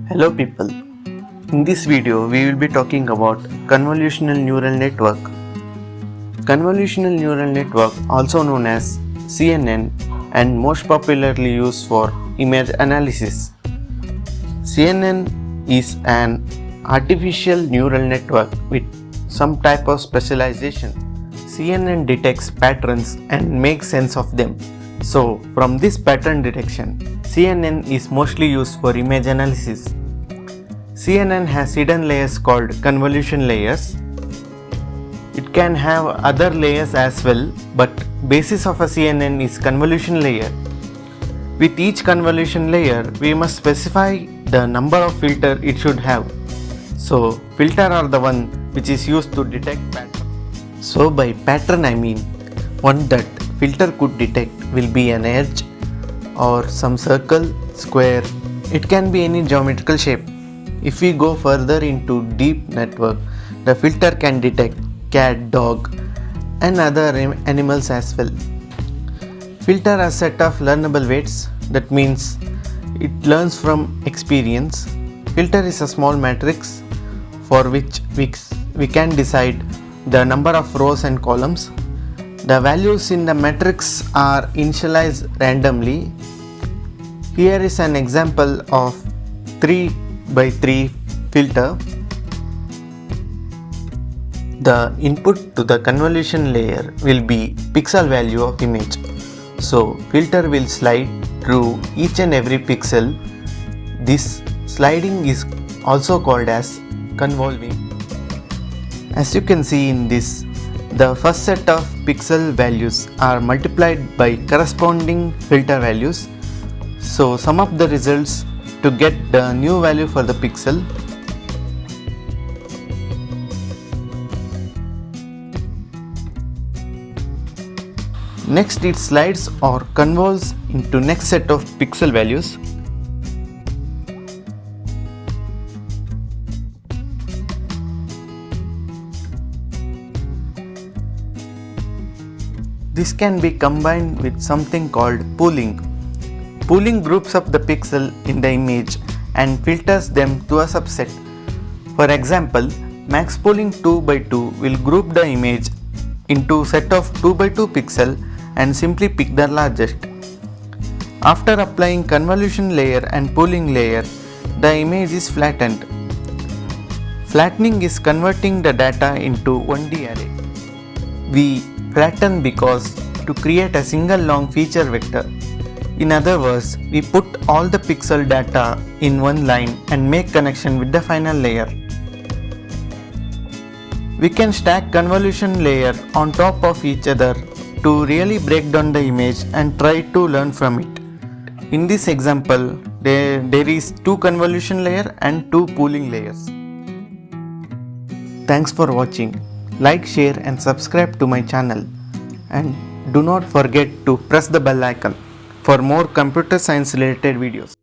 Hello people, in this video we will be talking about convolutional neural network. Convolutional neural network, also known as CNN, and most popularly used for image analysis. CNN is an artificial neural network with some type of specialization. CNN detects patterns and makes sense of them. So, from this pattern detection, CNN is mostly used for image analysis. CNN has hidden layers called convolution layers. It can have other layers as well, but basis of a CNN is convolution layer. With each convolution layer, we must specify the number of filter it should have. So, filter are the one which is used to detect pattern. So, by pattern I mean one that filter could detect will be an edge or some circle, square. It can be any geometrical shape. If we go further into deep network, the filter can detect cat, dog and other animals as well. Filter a set of learnable weights, that means it learns from experience. Filter is a small matrix for which we can decide the number of rows and columns. The values in the matrix are initialized randomly. Here is an example of 3 by 3 filter. The input to the convolution layer will be pixel value of image. So filter will slide through each and every pixel. This sliding is also called as convolving. As you can see in this, the first set of pixel values are multiplied by corresponding filter values. So sum up the results to get the new value for the pixel. Next it slides or convolves into next set of pixel values. This can be combined with something called pooling. Pooling groups up the pixel in the image and filters them to a subset. For example, max pooling 2 by 2 will group the image into set of 2 by 2 pixel and simply pick the largest. After applying convolution layer and pooling layer, the image is flattened. Flattening is converting the data into 1D array. We flatten because to create a single long feature vector. In other words, we put all the pixel data in one line and make connection with the final layer. We can stack convolution layer on top of each other to really break down the image and try to learn from it. In this example, there is 2 convolution layer and 2 pooling layers. Thanks for watching. Like, share and subscribe to my channel, and do not forget to press the bell icon for more computer science related videos.